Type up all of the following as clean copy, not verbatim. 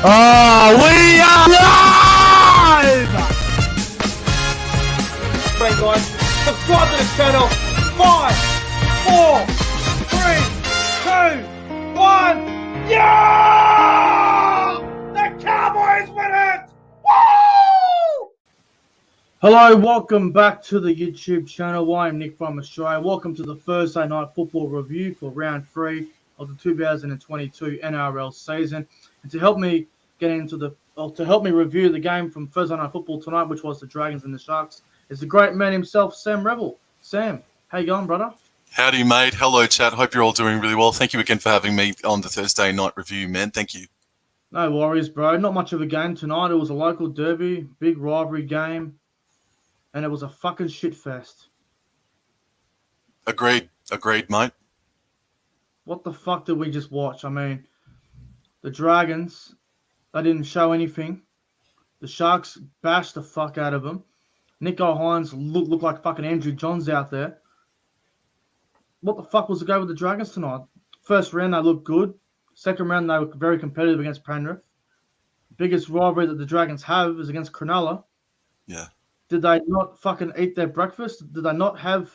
Oh, we are live! Right, guys, subscribe to the channel. 5, 4, 3, 2, 1. Yeah! The Cowboys win it! Woo! Hello, welcome back to the YouTube channel. I'm Nick from Australia. Welcome to the Thursday Night Football review for round 3 of the 2022 NRL season. And to help me review the game from Thursday Night Football tonight, which was the Dragons and the Sharks, is the great man himself, Sam REVILL. Sam, how you going, brother? Howdy, mate. Hello, chat. Hope you're all doing really well. Thank you again for having me on the Thursday Night Review, man. Thank you. No worries, bro. Not much of a game tonight. It was a local derby, big rivalry game, and it was a fucking shit fest. Agreed, mate. What the fuck did we just watch? I mean, the Dragons, they didn't show anything. The Sharks bashed the fuck out of them. Nikko, Hines looked like fucking Andrew Johns out there. What the fuck was the go with the Dragons tonight? First round, they looked good. Second round, they were very competitive against Penrith. Biggest rivalry that the Dragons have is against Cronulla. Yeah. Did they not fucking eat their breakfast? Did they not have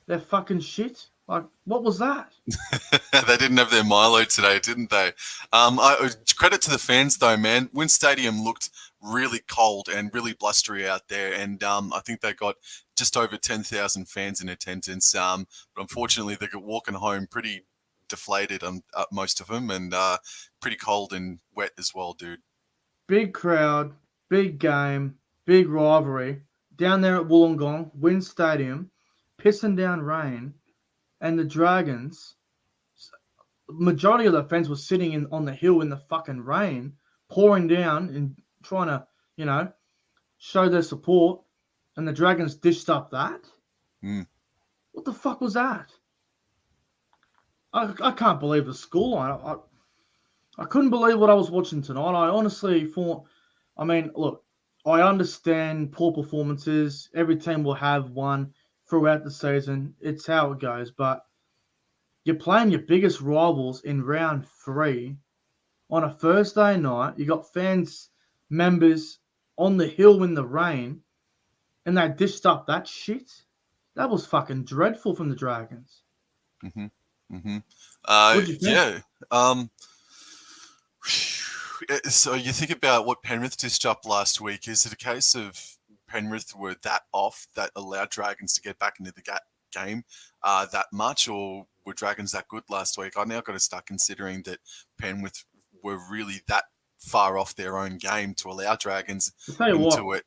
their fucking shit? Like, what was that? They didn't have their Milo today, didn't they? Credit to the fans, though, man. Wynn Stadium looked really cold and really blustery out there, and I think they got just over 10,000 fans in attendance. But unfortunately, they got walking home pretty deflated, most of them, and pretty cold and wet as well, dude. Big crowd, big game, big rivalry. Down there at Wollongong, Wynn Stadium, pissing down rain, and the Dragons, majority of the fans were sitting on the hill in the fucking rain, pouring down and trying to, show their support, and the Dragons dished up that? What the fuck was that? I can't believe the scoreline. I couldn't believe what I was watching tonight. I honestly thought, look, I understand poor performances. Every team will have one throughout the season. It's how it goes. But you're playing your biggest rivals in round 3 on a Thursday night. You got members on the hill in the rain, and they dished up that shit. That was fucking dreadful from the Dragons. Yeah. So you think about what Penrith dished up last week. Is it a case of Penrith were that off that allowed Dragons to get back into the game that much, or were Dragons that good last week? I now got to start considering that Penrith were really that far off their own game to allow Dragons into it.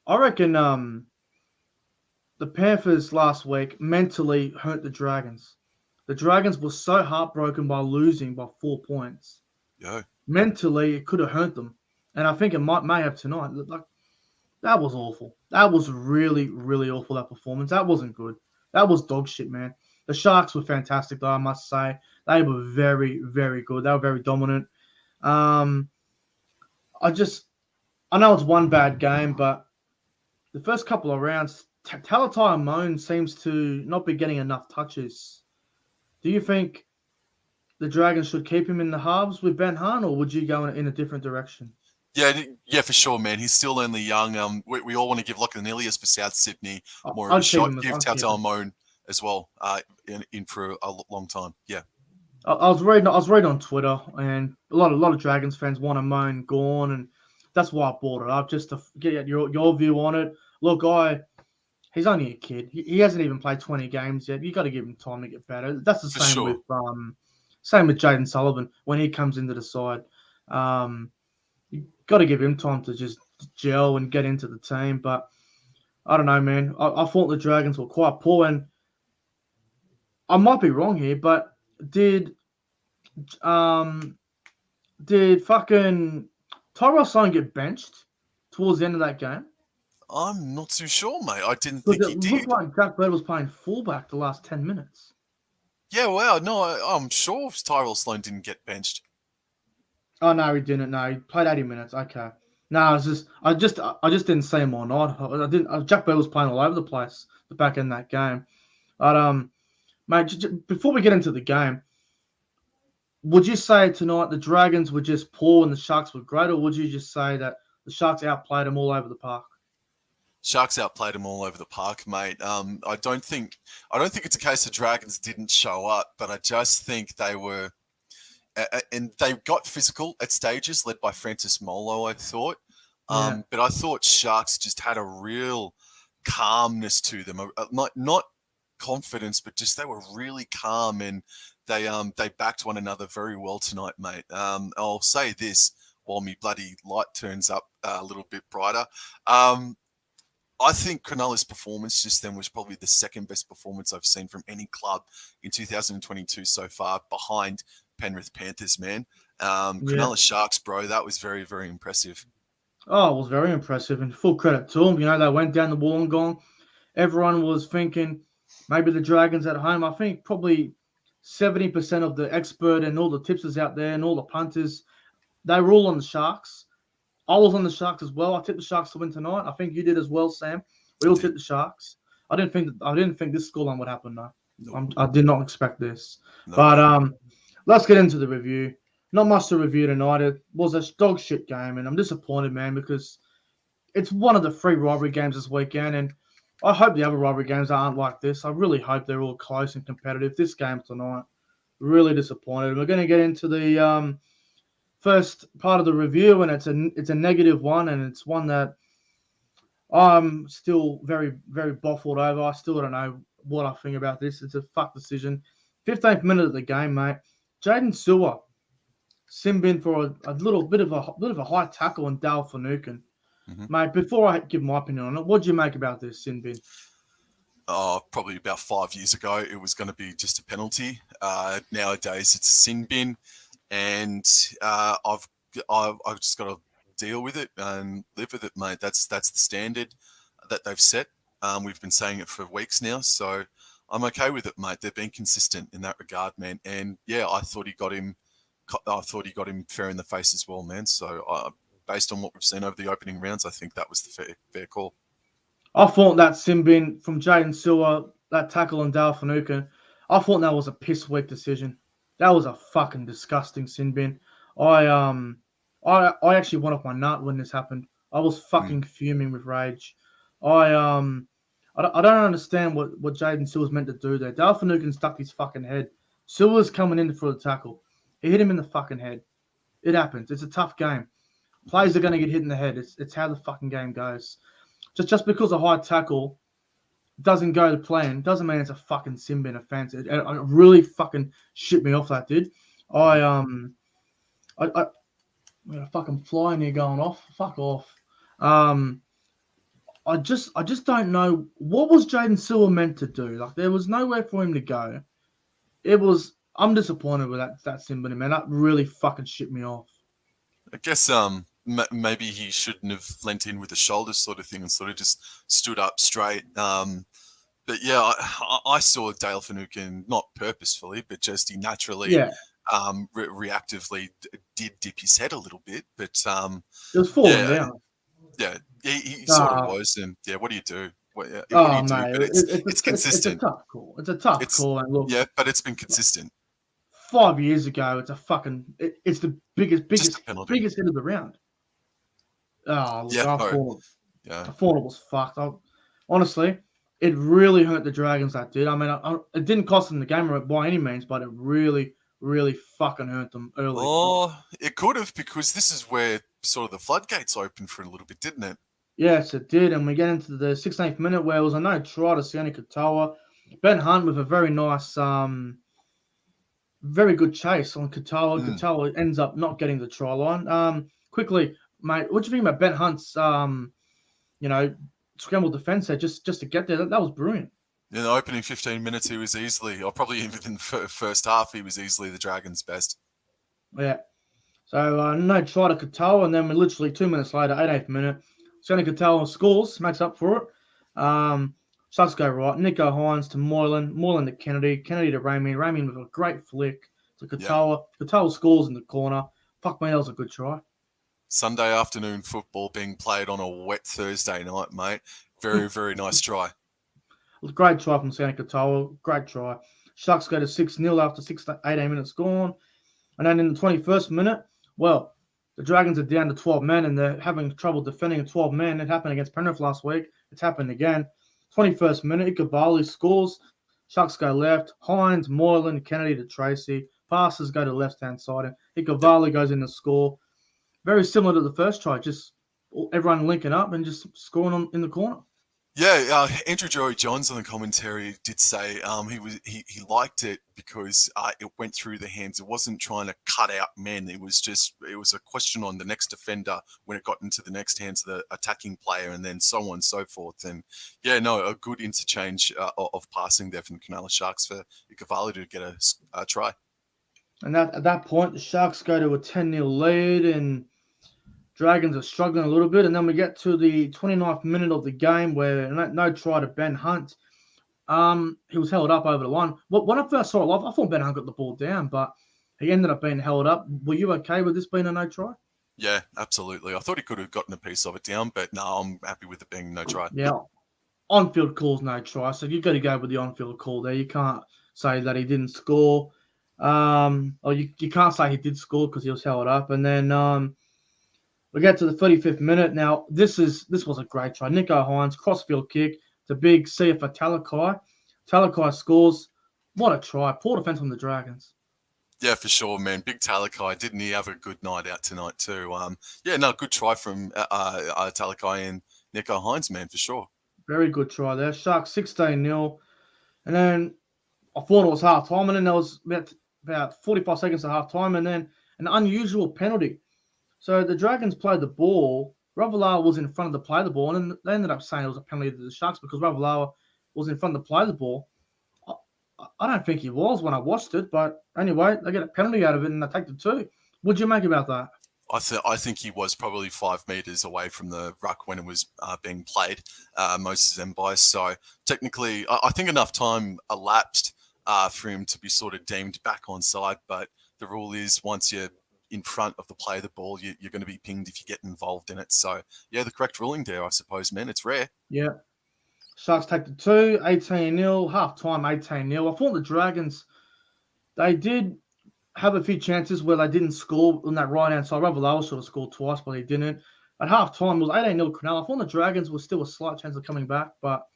I reckon the Panthers last week mentally hurt the Dragons. The Dragons were so heartbroken by losing by 4 points. Yeah. Mentally, it could have hurt them. And I think it may have tonight. Like, that was awful. That was really, really awful, that performance. That wasn't good. That was dog shit, man. The Sharks were fantastic, though, I must say. They were very, very good. They were very dominant. I know it's one bad game, but the first couple of rounds, Talatai Amone seems to not be getting enough touches. Do you think the Dragons should keep him in the halves with Ben Hahn, or would you go in a different direction? Yeah, for sure, man. He's still only young. We all want to give Lachlan Ilias for South Sydney more of a shot. Give Talatai Amone as well in for a long time. Yeah. I was reading on Twitter, and a lot of Dragons fans want Amone gone, and that's why I brought it up, just to get your view on it. Look, he's only a kid. He hasn't even played 20 games yet. You got to give him time to get better. That's the same with Jaden Sullivan when he comes into the side. You got to give him time to just gel and get into the team. But I don't know, man. I thought the Dragons were quite poor, and I might be wrong here, but did fucking Tyrell Sloan get benched towards the end of that game? I'm not too sure, mate. I didn't think he did. It looked like Jack Bird was playing fullback the last 10 minutes. Yeah, wow. No, I'm sure Tyrell Sloan didn't get benched. Oh, no, he didn't. No, he played 80 minutes. Okay. No, I just didn't see him all night. Jack Bird was playing all over the place the back end of that game. But, mate, before we get into the game, would you say tonight the Dragons were just poor and the Sharks were great, or would you just say that the Sharks outplayed them all over the park? Sharks outplayed them all over the park, mate. I don't think it's a case of Dragons didn't show up, but I just think they were, and they got physical at stages, led by Francis Molo, I thought. But I thought Sharks just had a real calmness to them, not confidence, but just they were really calm, and they backed one another very well tonight, mate. I'll say this while my bloody light turns up a little bit brighter. I think Cronulla'S performance just then was probably the second best performance I've seen from any club in 2022 so far, behind Penrith Panthers, man. Cronulla Sharks, bro, that was very, very impressive. Oh, it was very impressive, and full credit to them. You know, they went down the Wollongong. Everyone was thinking maybe the Dragons at home. I think probably 70% of the expert and all the tipsters out there and all the punters, they were all on the Sharks. I was on the Sharks as well. I tipped the Sharks to win tonight. I think you did as well, Sam. We all tipped the Sharks. I didn't think this scoreline would happen, though. No. I did not expect this. No. But let's get into the review. Not much to review tonight. It was a dog shit game, and I'm disappointed, man, because it's one of the 3 rivalry games this weekend, and I hope the other rivalry games aren't like this. I really hope they're all close and competitive. This game tonight, really disappointed. We're going to get into the first part of the review, and it's a negative one, and it's one that I'm still very, very baffled over. I still don't know what I think about this. It's a fuck decision. 15th minute of the game, mate. Jaden Sewer sin bin for a little bit of a high tackle on Dale Finucane. Mate, before I give my opinion on it, what do you make about this sin bin? Probably about 5 years ago, it was going to be just a penalty. Nowadays, it's a sin bin. And I've just got to deal with it and live with it, mate. That's the standard that they've set. We've been saying it for weeks now, so I'm okay with it, mate. They've been consistent in that regard, man. And yeah, I thought he got him fair in the face as well, man. So based on what we've seen over the opening rounds, I think that was the fair call. I thought that sin bin from Jaden Sewer, that tackle on Dale Finucane, I thought that was a piss weak decision. That was a fucking disgusting sin bin. I actually went off my nut when this happened. I was fucking fuming with rage. I don't understand what Jaden Sewer's meant to do there. Dale Finucane stuck his fucking head. Sewer's coming in for the tackle. He hit him in the fucking head. It happens. It's a tough game. Players are going to get hit in the head. It's how the fucking game goes. Just because a high tackle doesn't go to plan doesn't mean it's a fucking sin bin offense. It really fucking shit me off, that did. I fucking fly in here going off. Fuck off. I just don't know what was Jaden Sewer meant to do. Like, there was nowhere for him to go. I'm disappointed with that sin bin, man. That really fucking shit me off. I guess maybe he shouldn't have leant in with the shoulders sort of thing and sort of just stood up straight. But yeah, I saw Dale Finucane, not purposefully, but just he naturally, reactively did dip his head a little bit. But it was falling down. Yeah, he sort of was. And yeah, what do you do? What do you do? But it's consistent. It's a tough call. It's a tough call. And look, yeah, but it's been consistent. 5 years ago, it's a fucking. It's the biggest hit of the round. Oh, look, I thought it was fucked. Honestly, it really hurt the Dragons, that did. I mean, it didn't cost them the game by any means, but it really, really fucking hurt them early. Oh, it could have, because this is where sort of the floodgates opened for a little bit, didn't it? Yes, it did. And we get into the 16th minute where it was a no try to Sione Katoa. Ben Hunt with a very nice, very good chase on Katoa. Katoa ends up not getting the try line. Quickly, mate, what do you think about Ben Hunt's, scrambled defense there just to get there? That was brilliant. In the opening 15 minutes, he was easily, or probably even in the first half, he was easily the Dragons' best. Yeah. So no try to Katoa, and then we literally 2 minutes later, 88th minute, Sione Katoa scores, makes up for it. Sharks go right. Nikko Hines to Moylan to Kennedy to Raymond with a great flick to Katoa. Yep. Katoa scores in the corner. Fuck me, that was a good try. Sunday afternoon football being played on a wet Thursday night, mate. Very, very nice try. Great try from Sione Katoa. Great try. Sharks go to 6-0 after 18 minutes gone. And then in the 21st minute, well, the Dragons are down to 12 men and they're having trouble defending 12 men. It happened against Penrith last week. It's happened again. 21st minute, Ikabali scores. Sharks go left. Hines, Moylan, Kennedy to Tracy. Passes go to left-hand side. And Ikabali goes in to score. Very similar to the first try, just everyone linking up and just scoring in the corner. Yeah, Andrew Joey Johns on the commentary did say he liked it because it went through the hands. It wasn't trying to cut out men. It was a question on the next defender when it got into the next hands of the attacking player, and then so on and so forth. And yeah, no, a good interchange of passing there from the Cronulla Sharks for Ikavali to get a try. And at that point, the Sharks go to a 10-0 lead, and Dragons are struggling a little bit. And then we get to the 29th minute of the game where no try to Ben Hunt. He was held up over the line. When I first saw it live, I thought Ben Hunt got the ball down, but he ended up being held up. Were you okay with this being a no try? Yeah, absolutely. I thought he could have gotten a piece of it down, but no, I'm happy with it being no try. Yeah, on-field calls no try, so you've got to go with the on-field call there. You can't say that he didn't score. Or you can't say he did score because he was held up. And then we get to the 35th minute. Now, this was a great try. Nikko Hines, crossfield kick. It's a big see for Talakai. Talakai scores. What a try. Poor defense from the Dragons. Yeah, for sure, man. Big Talakai. Didn't he have a good night out tonight too? Good try from Talakai and Nikko Hines, man, for sure. Very good try there. Sharks 16-0. And then I thought it was half-time, and then there was about 45 seconds of half-time, and then an unusual penalty. So the Dragons played the ball. Ravalawa was in front of the play the ball, and they ended up saying it was a penalty to the Sharks because Ravalawa was in front of the play the ball. I don't think he was when I watched it, but anyway, they get a penalty out of it and they take the 2. What'd you make about that? I think he was probably 5 meters away from the ruck when it was being played, most of them by. So technically, I think enough time elapsed for him to be sort of deemed back on side. But the rule is once you're in front of the play of the ball, you're going to be pinged if you get involved in it. So yeah, the correct ruling there, I suppose, man. It's rare. Yeah. Sharks take the 2, 18-0, half-time 18-0. I thought the Dragons, they did have a few chances where they didn't score on that right-hand side. Ravalawa should have scored twice, but he didn't. At half-time, it was 18-0 Cronulla. I thought the Dragons were still a slight chance of coming back, but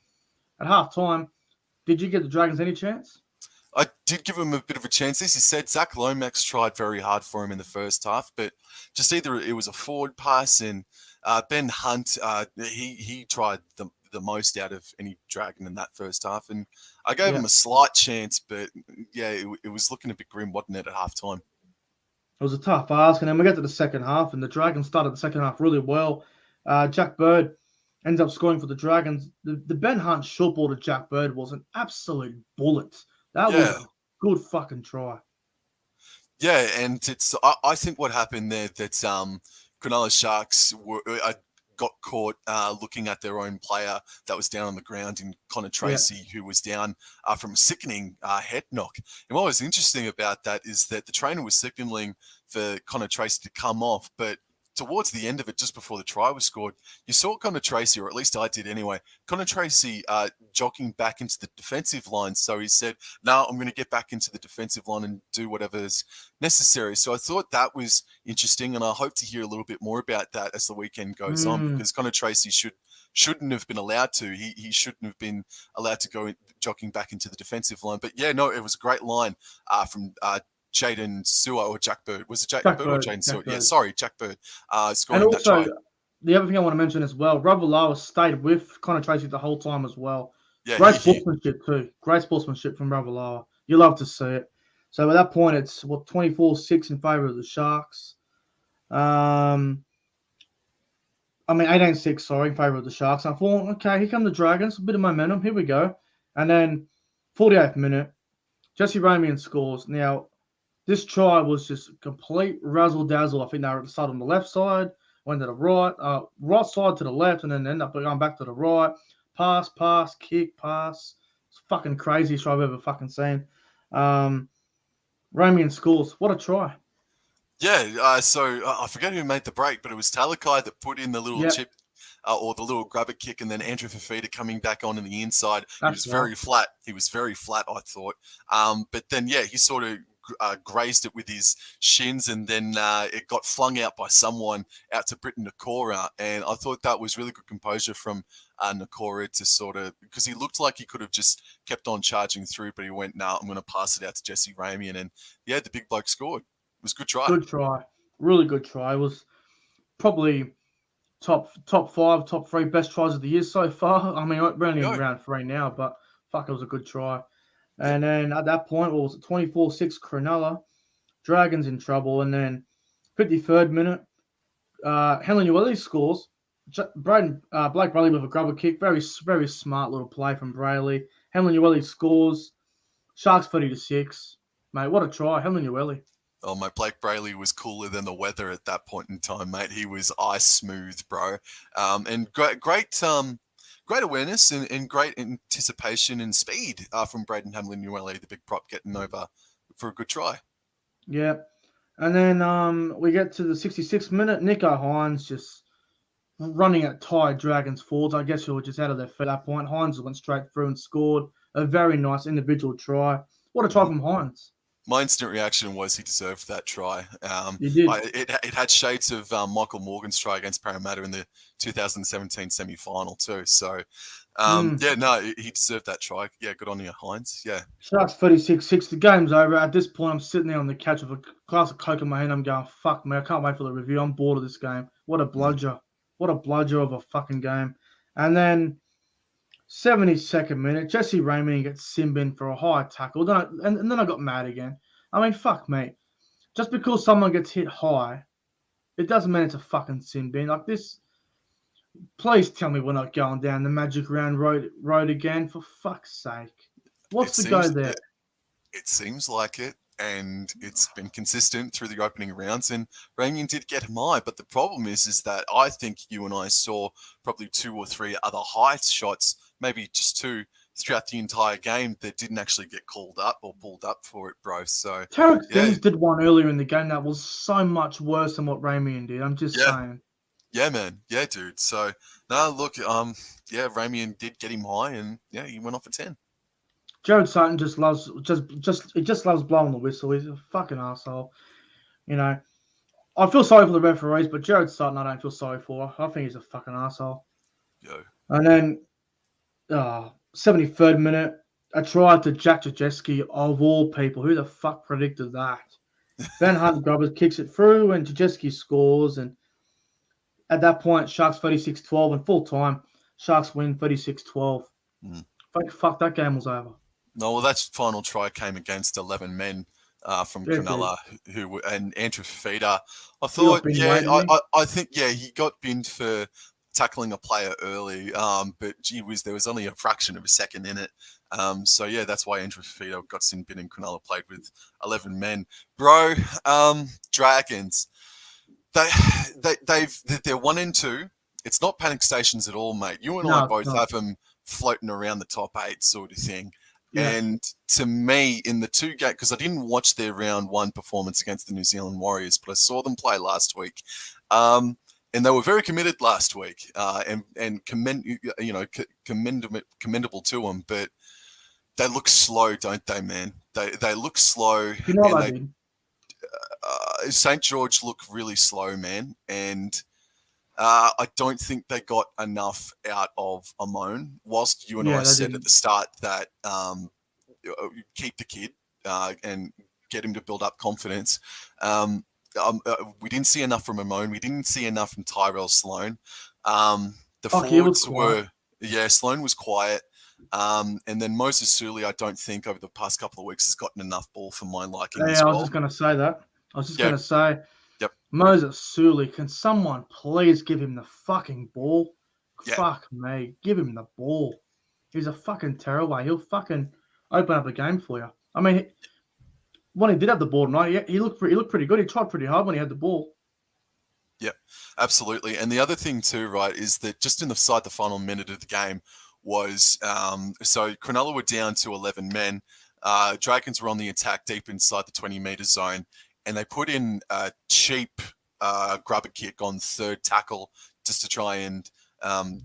at half-time, did you give the Dragons any chance? I did give him a bit of a chance. As you said, Zach Lomax tried very hard for him in the first half, but just either it was a forward pass and Ben Hunt, he tried the most out of any Dragon in that first half. And I gave him a slight chance, but yeah, it was looking a bit grim, wasn't it, at halftime? It was a tough ask. And then we get to the second half, and the Dragons started the second half really well. Jack Bird ends up scoring for the Dragons. The Ben Hunt short ball to Jack Bird was an absolute bullet. That was a good fucking try. Yeah, and I think what happened there that Cronulla Sharks got caught looking at their own player that was down on the ground in Connor Tracy, who was down from a sickening head knock. And what was interesting about that is that the trainer was signalling for Connor Tracy to come off, but towards the end of it, just before the try was scored, you saw Connor Tracy, or at least I did anyway, Connor Tracy jogging back into the defensive line. So he said, no, I'm going to get back into the defensive line and do whatever's necessary. So I thought that was interesting, and I hope to hear a little bit more about that as the weekend goes on, because Connor Tracy shouldn't have been allowed to. He shouldn't have been allowed to go jogging back into the defensive line. But yeah, no, it was a great line from Jaden Sewer or Jack Bird. Was it Jack Bird or Jaden Sewer? Yeah, sorry, Jack Bird scoring and also, that try. The other thing I want to mention as well, Ravalawa stayed with Connor Tracy the whole time as well. Yeah, Great sportsmanship too. Great sportsmanship from Ravalawa. You love to see it. So at that point, it's 24-6 in favour of the Sharks. 18-6, sorry, in favour of the Sharks. And I thought, okay, here come the Dragons, a bit of momentum. Here we go. And then 48th minute, Jesse Ramian scores. Now, this try was just complete razzle-dazzle. I think they were at the start on the left side, went to the right side to the left, and then ended up going back to the right. Pass, kick, pass. It's fucking craziest try I've ever fucking seen. Ramian scores. What a try. Yeah, so I forget who made the break, but it was Talakai that put in the little chip or the little grabber kick, and then Andrew Fafita coming back on the inside. He was very flat. He was very flat, I thought. But then, yeah, he sort of grazed it with his shins, and then it got flung out by someone out to Britton Nakora. And I thought that was really good composure from Nakora to sort of, because he looked like he could have just kept on charging through, but he went, nah, I'm going to pass it out to Jesse Ramian. And yeah, the big bloke scored. It was a good try. Good try. Really good try. It was probably top 5, top 3 best tries of the year so far. I mean, we're only in round 3 now, but fuck, it was a good try. And then at that point, what was it, 24-6 Cronulla. Dragons in trouble. And then 53rd minute, Helen Ueli scores. Blake Brayley with a grubber kick. Very, very smart little play from Brayley. Helen Ueli scores. Sharks 30-6. Mate, what a try. Helen Ueli. Oh, mate, Blake Brayley was cooler than the weather at that point in time, mate. He was ice smooth, bro. And great awareness and great anticipation and speed from Braden Hamlin-Uele, the big prop, getting over for a good try. Yeah. And then we get to the 66th minute. Nikko Hines just running at tired Dragons forwards. I guess he was just out of their feet at that point. Hines went straight through and scored a very nice individual try. What a try from Hines. My instant reaction was he deserved that try. He did. It had shades of Michael Morgan's try against Parramatta in the 2017 semi-final too. So, he deserved that try. Yeah, good on you, Hines. Yeah. Sharks 36-6. The game's over. At this point, I'm sitting there on the couch with a glass of Coke in my hand. I'm going, fuck, man, I can't wait for the review. I'm bored of this game. What a bludger. What a bludger of a fucking game. And then 72nd minute, Jesse Ramian gets sin-binned for a high tackle. And then I got mad again. I mean, fuck, mate. Just because someone gets hit high, it doesn't mean it's a fucking sin bin. Like this, please tell me we're not going down the Magic Round road again, for fuck's sake. What's the go there? It seems like it, and it's been consistent through the opening rounds, and Ramian did get him high, but the problem is that I think you and I saw probably 2 or 3 other high shots, maybe just 2, throughout the entire game that didn't actually get called up or pulled up for it, bro. So Tarek Things did one earlier in the game that was so much worse than what Ramian did. I'm just saying. Yeah, man. Yeah, dude. So no, look, Ramian did get him high, and yeah, he went off a 10. Jared Sutton just loves blowing the whistle. He's a fucking asshole. You know, I feel sorry for the referees, but Jared Sutton I don't feel sorry for. I think he's a fucking asshole. Yo. And then 73rd minute, a try to Jack Jajeski of all people. Who the fuck predicted that? Van Hunt Grubbers kicks it through and Jajeski scores. And at that point, Sharks 36-12 and full time. Sharks win 36-12. Fuck, that game was over. No, well, that final try came against 11 men from Cronulla, and Andrew Fafita. I thought, I think, he got binned for tackling a player early, but gee whiz, there was only a fraction of a second in it. That's why Andrew Fafita got sin bin and Cronulla played with 11 men. Bro, Dragons, they're 1 and 2. It's not panic stations at all, mate. You and I both have them floating around the top 8 sort of thing. Yeah. And to me, in the 2 games, because I didn't watch their round 1 performance against the New Zealand Warriors, but I saw them play last week. And they were very committed last week, and commendable to them. But they look slow, don't they, man? They look slow. You know what I mean? St. George look really slow, man, and I don't think they got enough out of Amon. Whilst you and I said at the start that keep the kid and get him to build up confidence. We didn't see enough from Amon. We didn't see enough from Tyrell Sloan. The forwards were, Sloan was quiet. And then Moses Suli, I don't think over the past couple of weeks has gotten enough ball for my liking as well. I was just going to say that. Going to say, Moses Suli, can someone please give him the fucking ball? Fuck me. Give him the ball. He's a fucking tearaway. He'll fucking open up a game for you. I mean, when he did have the ball tonight, he looked pretty good. He tried pretty hard when he had the ball. Yeah, absolutely. And the other thing too, right, is that just the final minute of the game was, so Cronulla were down to 11 men. Dragons were on the attack deep inside the 20-metre zone, and they put in a cheap grubber kick on third tackle just to try and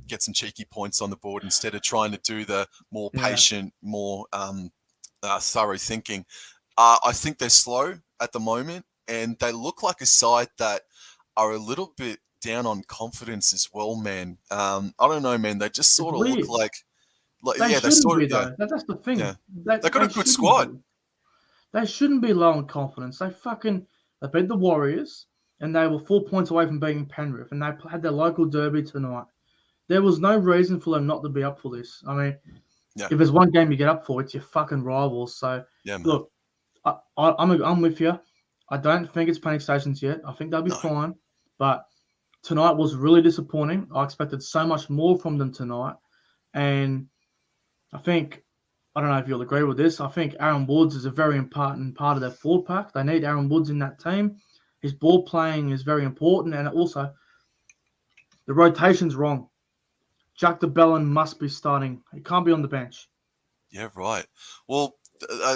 get some cheeky points on the board instead of trying to do the more patient, more thorough thinking. I think they're slow at the moment, and they look like a side that are a little bit down on confidence as well, man. I don't know, man. They just It's sort of look weird. like They yeah, they shouldn't sort of be though. That's the yeah. thing. They got They a good shouldn't squad. be. They shouldn't be low on confidence. They beat the Warriors, and they were 4 points away from beating Penrith, and they had their local derby tonight. There was no reason for them not to be up for this. I mean, Yeah. if there's one game you get up for, it's your fucking rivals. So Yeah, man. look, I'm with you. I don't think it's panic stations yet. I think they'll be fine. But tonight was really disappointing. I expected so much more from them tonight. And I don't know if you'll agree with this. I think Aaron Woods is a very important part of their forward pack. They need Aaron Woods in that team. His ball playing is very important. And also, the rotation's wrong. Jack DeBellin must be starting. He can't be on the bench. Yeah, right. Well,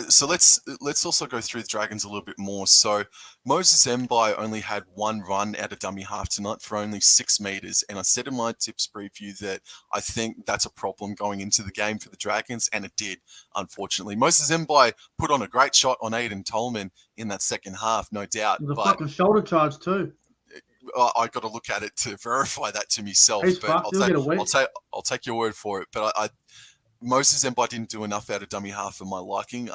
so let's also go through the Dragons a little bit more. So Moses Mbai only had one run out of dummy half tonight for only 6 meters, and I said in my tips preview that I think that's a problem going into the game for the Dragons, and it did, unfortunately. Moses Mbai put on a great shot on Aiden Tolman in that second half, no doubt. The but fucking shoulder charge too. I got to look at it to verify that to myself. He's but fucked. He'll get a week. I'll take your word for it. But Moses Mbai didn't do enough out of dummy half for my liking.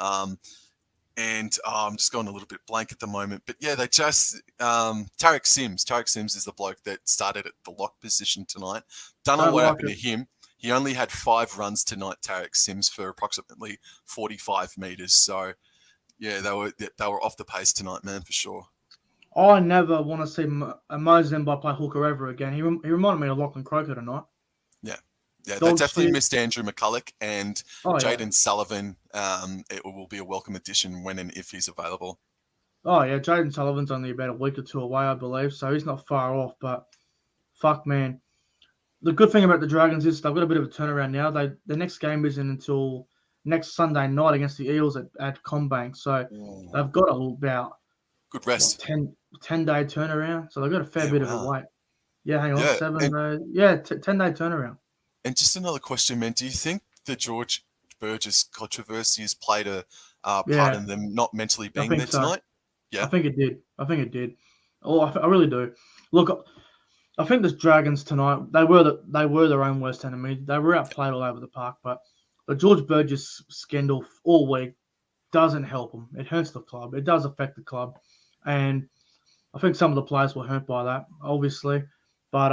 And I'm just going a little bit blank at the moment. But yeah, they just Tarek Sims. Tarek Sims is the bloke that started at the lock position tonight. Don't know what happened to him. He only had 5 runs tonight, Tarek Sims, for approximately 45 meters. So yeah, they were off the pace tonight, man, for sure. I never want to see Moses Mbai play hooker ever again. He reminded me of Lachlan Croker tonight. Yeah, they definitely missed Andrew McCulloch and Jaden Sullivan. It will be a welcome addition when and if he's available. Oh, yeah, Jaden Sullivan's only about a week or 2 away, I believe, so he's not far off. But, fuck, man. The good thing about the Dragons is they've got a bit of a turnaround now. The next game isn't until next Sunday night against the Eels at CommBank. So they've got about good rest. 10-day turnaround. So they've got a fair bit of a wait. Yeah, hang on, 7 days. 10-day turnaround. And just another question, man. Do you think the George Burgess controversy has played a part in them not mentally being there tonight? Yeah, I think it did. Oh, I really do. Look, I think the Dragons tonight, they were their own worst enemy. They were outplayed all over the park, but the George Burgess scandal all week doesn't help them. It hurts the club. It does affect the club, and I think some of the players were hurt by that, obviously. But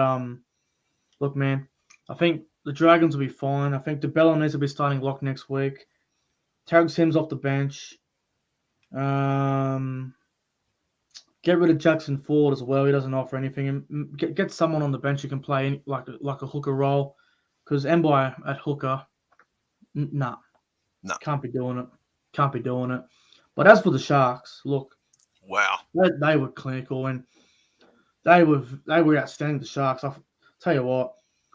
look, man, I think the Dragons will be fine. I think DeBellin needs to be starting lock next week. Tarek Sims off the bench. Get rid of Jackson Ford as well. He doesn't offer anything. And get someone on the bench who can play like a hooker role. Because Mbai at hooker, nah. Can't be doing it. But as for the Sharks, look. Wow. They were clinical and they were outstanding, the Sharks. I'll tell you what.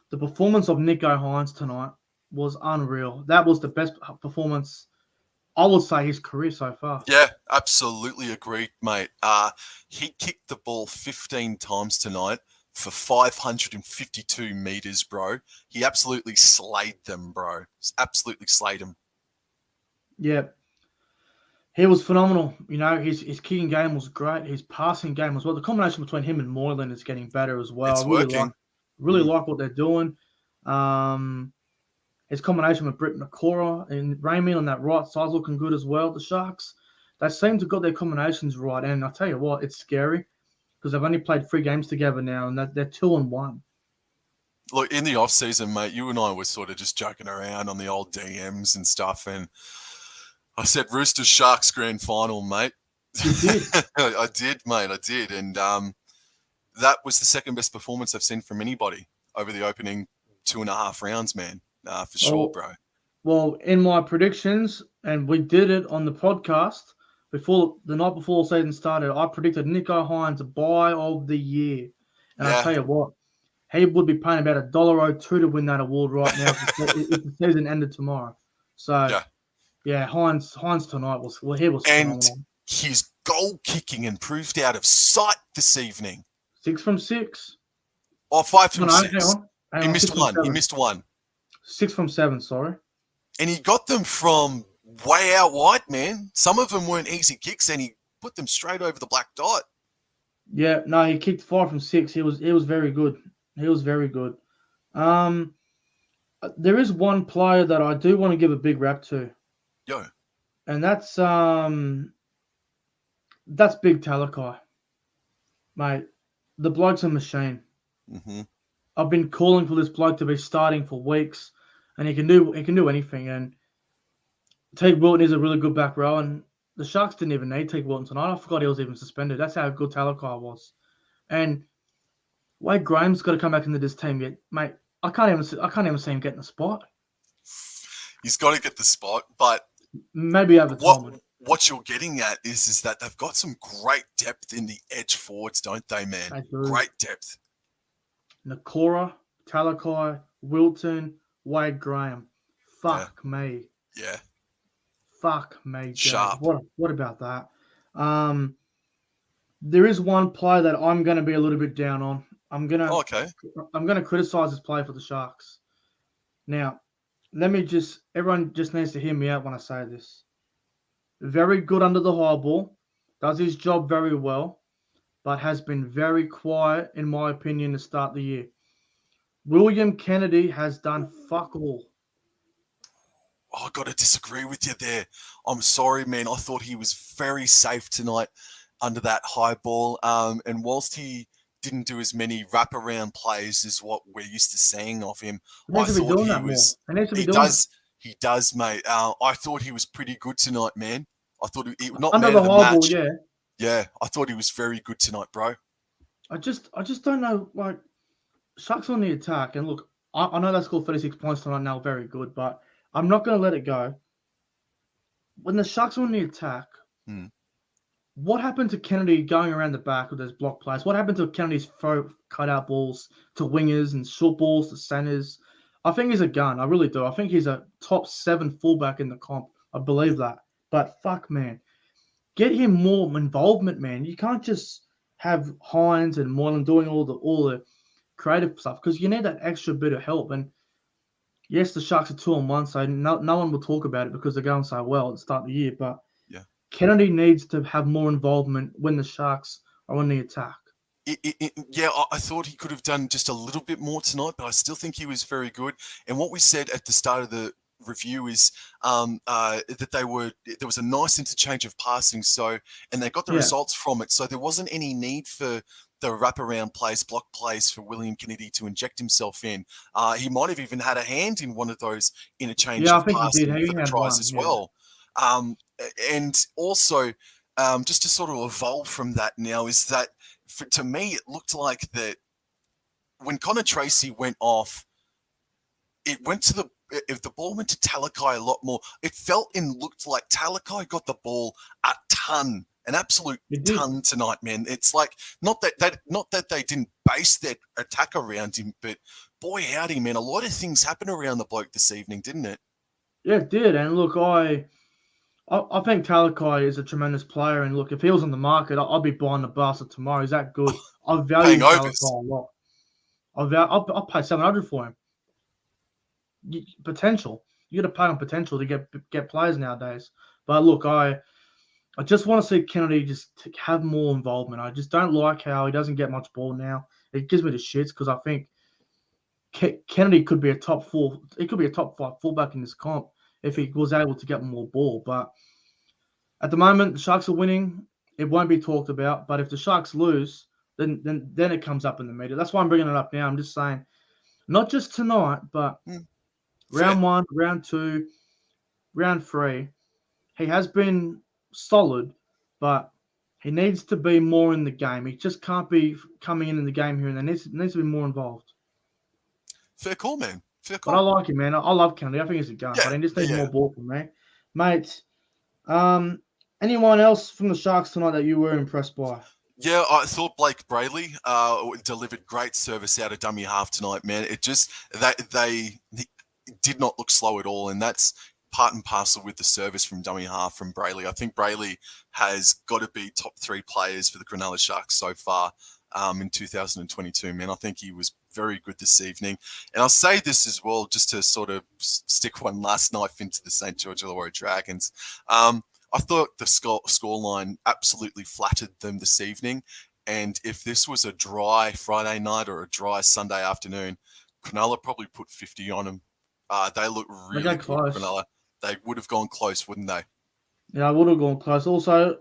The performance of Nikko Hines tonight was unreal. That was the best performance, I would say, his career so far. Yeah, absolutely agreed, mate. He kicked the ball 15 times tonight for 552 meters, bro. He absolutely slayed them, bro. Absolutely slayed them. Yeah. He was phenomenal. You know, his kicking game was great. His passing game as well. The combination between him and Moylan is getting better as well. It's working. Really like what they're doing. His combination with Britt Nakora and Raymond on that right side is looking good as well. The Sharks, they seem to have got their combinations right. And I'll tell you what, it's scary because they've only played 3 games together now and they're 2-1. Look, in the off-season, mate, you and I were sort of just joking around on the old DMs and stuff. And I said Roosters Sharks grand final, mate. You did. I did, mate. I did. And that was the second best performance I've seen from anybody over the opening 2.5 rounds, man. For sure, bro. Well, in my predictions, and we did it on the podcast before the night before the season started, I predicted Nikko Hines a buy of the year. And I'll tell you what, he would be paying about $1.02 to win that award right now if the season ended tomorrow. So, yeah, Hines tonight was phenomenal. And his goal kicking improved out of sight this evening. 6 from 6. Oh, 5 from 6. Hang on. He missed one. 6 from 7, sorry. And he got them from way out wide, man. Some of them weren't easy kicks, and he put them straight over the black dot. Yeah, no, he kicked 5 from 6. He was very good. He was very good. There is one player that I do want to give a big rap to, Yo, and that's Big Talakai, mate. The bloke's a machine. mm-hmm. I've been calling for this bloke to be starting for weeks, and he can do anything. And Teague Wilton is a really good back row, and the Sharks didn't even need Teague Wilton tonight. I forgot he was even suspended. That's how good Talakai was. And Wade Graham's got to come back into this team yet, mate. I can't even see him getting the spot. He's got to get the spot, but Maybe over time. What you're getting at is that they've got some great depth in the edge forwards, don't they, man? Great depth. Nikko, Talakai, Wilton, Wade Graham. Fuck me. Yeah. Fuck me. Jay. Sharp. What about that? There is one player that I'm going to be a little bit down on. I'm gonna criticize this play for the Sharks. Now, everyone just needs to hear me out when I say this. Very good under the high ball, does his job very well, but has been very quiet, in my opinion, to start the year. William Kennedy has done fuck all. Oh, I got to disagree with you there. I'm sorry, man. I thought he was very safe tonight under that high ball. And whilst he didn't do as many wraparound plays as what we're used to seeing of him, I thought he was. He does, mate. I thought he was pretty good tonight, man. I thought he not under man the of the high match. ball, Yeah, I thought he was very good tonight, bro. I just don't know. Like, Sharks on the attack, and look, I know they scored 36 points tonight. Now, very good, but I'm not going to let it go. When the Sharks are on the attack, what happened to Kennedy going around the back with those block plays? What happened to Kennedy's throw cutout balls to wingers and short balls to centers? I think he's a gun. I really do. I think he's a top 7 fullback in the comp. I believe that. But fuck, man. Get him more involvement, man. You can't just have Hines and Moylan doing all the creative stuff, because you need that extra bit of help. And yes, the Sharks are 2-1, so no one will talk about it because they're going so well at the start of the year. But Kennedy needs to have more involvement when the Sharks are on the attack. I thought he could have done just a little bit more tonight, but I still think he was very good. And what we said at the start of the review is that there was a nice interchange of passing, and they got the results from it. So there wasn't any need for the wraparound plays, block plays for William Kennedy to inject himself in. He might have even had a hand in one of those interchange of passing for the tries as well. And also, just to sort of evolve from that now, is that to me, it looked like that when Connor Tracy went off, if the ball went to Talakai a lot more, it felt and looked like Talakai got the ball a ton, an absolute ton tonight, man. It's like not that they didn't base their attack around him, but boy howdy, man, a lot of things happened around the bloke this evening, didn't it? Yeah, it did. And look, I think Talakai is a tremendous player. And look, if he was on the market, I'll be buying the bastard tomorrow. He's that good. I value Talakai a lot. I'll pay $700 for him. Potential. You got to pay on potential to get players nowadays. But look, I just want to see Kennedy just have more involvement. I just don't like how he doesn't get much ball now. It gives me the shits, because I think Kennedy could be a top 4. He could be a top 5 fullback in this comp if he was able to get more ball. But at the moment, the Sharks are winning. It won't be talked about. But if the Sharks lose, then it comes up in the media. That's why I'm bringing it up now. I'm just saying, not just tonight, but round 1, round 2, round 3, he has been solid, but he needs to be more in the game. He just can't be coming in the game here and there. He needs to be more involved. Fair call, man. Fair call. But I like him, man. I love Kennedy. I think he's a gun. But he just needs more ball from me. Mate, anyone else from the Sharks tonight that you were impressed by? Yeah, I thought Blake Brayley delivered great service out of dummy half tonight, man. It just they did not look slow at all, and that's part and parcel with the service from dummy half from Brayley. I think Brayley has got to be top 3 players for the Cronulla Sharks so far in 2022, man. I think he was very good this evening. And I'll say this as well, just to sort of stick one last knife into the St. George Illawarra Dragons. I thought the scoreline absolutely flattered them this evening. And if this was a dry Friday night or a dry Sunday afternoon, Cronulla probably put 50 on them. They look really good, close. Cronulla. They would have gone close, wouldn't they? Yeah, I would have gone close. Also,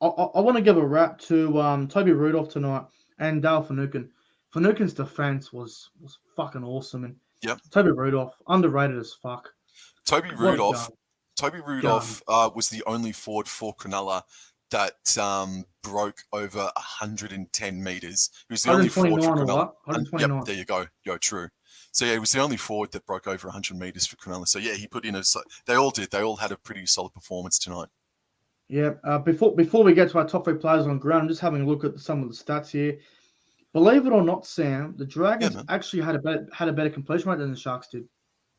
I want to give a rap to Toby Rudolph tonight and Dale Finucane. Finucane's defense was fucking awesome. And yep. Toby Rudolph, underrated as fuck. Toby Rudolph was the only forward for Cronulla that broke over 110 meters. He was the only forward for Cronulla. 129. Yep, there you go. Yo, true. So, yeah, he was the only forward that broke over 100 meters for Cronulla. So, yeah, he put in they all did. They all had a pretty solid performance tonight. Yeah. Before we get to our top 3 players on ground, I'm just having a look at some of the stats here. Believe it or not, Sam, the Dragons actually had a better completion rate than the Sharks did.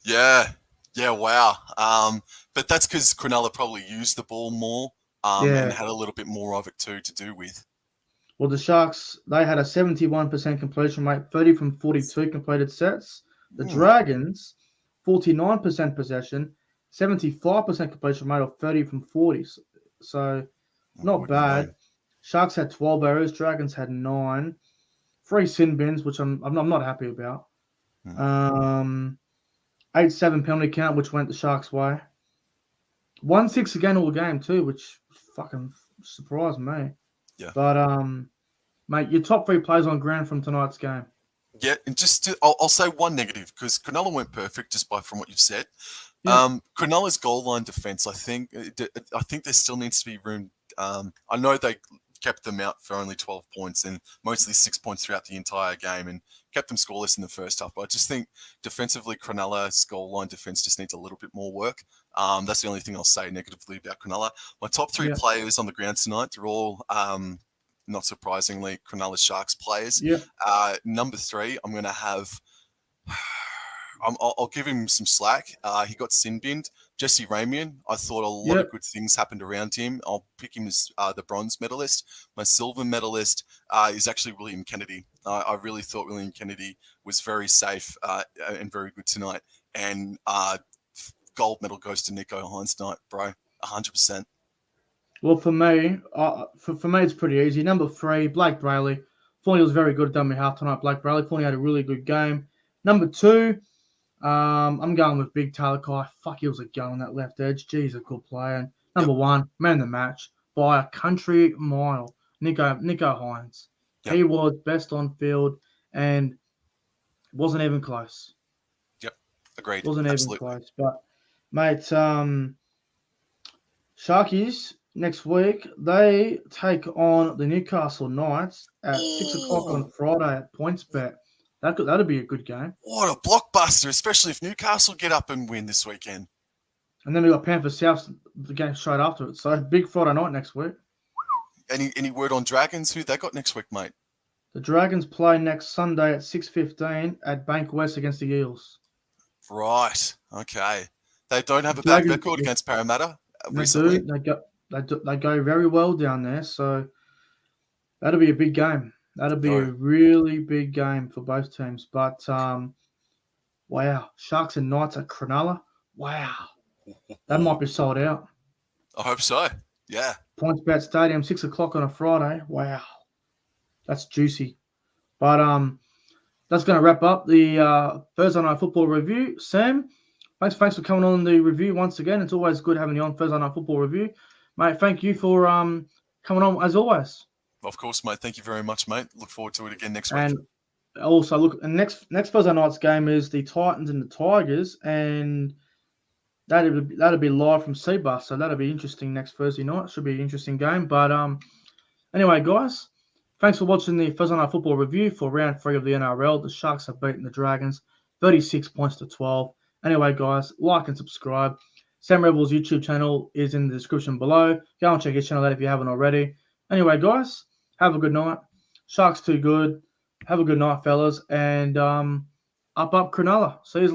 Yeah. Yeah, wow. But that's because Cronulla probably used the ball more and had a little bit more of it too to do with. Well, the Sharks, they had a 71% completion rate, 30 from 42 completed sets. The Dragons, 49% possession, 75% completion rate of 30 from 40. So, not bad. Sharks had 12 errors. Dragons had 9. 3 sin bins, which I'm not happy about. 8-7 penalty count, which went the Sharks' way. 1-6 again all game too, which fucking surprised me. Yeah. But mate, your top 3 players on ground from tonight's game. Yeah, and I'll say one negative because Cronulla went perfect just from what you've said. Yeah. Cronulla's goal line defense, I think there still needs to be room. I know they kept them out for only 12 points and mostly 6 points throughout the entire game and kept them scoreless in the first half. But I just think defensively, Cronulla's goal line defense just needs a little bit more work. That's the only thing I'll say negatively about Cronulla. My top 3 players on the ground tonight, they're all, not surprisingly, Cronulla Sharks players. Yeah. Number 3, I'm going to have... I'll give him some slack. He got sin-binned. Jesse Ramian, I thought a lot of good things happened around him. I'll pick him as the bronze medalist. My silver medalist is actually William Kennedy. I really thought William Kennedy was very safe and very good tonight. And gold medal goes to Nikko Hines tonight, bro. 100%. Well, for me, it's pretty easy. Number 3, Blake Brayley. Thought he was very good at dummy half tonight. Blake Brayley thought he had a really good game. Number 2, I'm going with Big Talakai. Fuck, he was a gun on that left edge. Jeez, a good player. And number 1, man of the match by a country mile, Nikko Hines. Yep. He was best on field and wasn't even close. Yep, agreed. Wasn't even close. But, mate, Sharkies, next week, they take on the Newcastle Knights at 6 o'clock on Friday at PointsBet. That'd be a good game. What a blockbuster, especially if Newcastle get up and win this weekend. And then we got Panthers South the game straight after it. So big Friday night next week. Any word on Dragons? Who they got next week, mate? The Dragons play next Sunday at 6:15 at Bank West against the Eels. Right. Okay. They don't have a bad record against Parramatta recently. They go very well down there. So that'll be a big game. That'll be a really big game for both teams. But, wow, Sharks and Knights at Cronulla. Wow. That might be sold out. I hope so. Yeah. PointsBet Stadium, 6 o'clock on a Friday. Wow. That's juicy. But that's going to wrap up the Thursday Night Football review. Sam, thanks for coming on the review once again. It's always good having you on Thursday Night Football review. Mate, thank you for coming on as always. Of course, mate. Thank you very much, mate. Look forward to it again next week. And also, look, and next Thursday night's game is the Titans and the Tigers, and that'll be live from Seabus, so that'll be interesting next Thursday night. Should be an interesting game. But anyway, guys, thanks for watching the Thursday Night Football review for round 3 of the NRL. The Sharks have beaten the Dragons 36 points to 12. Anyway, guys, like and subscribe. Sam Rebel's YouTube channel is in the description below. Go and check his channel out if you haven't already. Anyway, guys, have a good night. Sharks too good. Have a good night, fellas. And up Cronulla. See you later.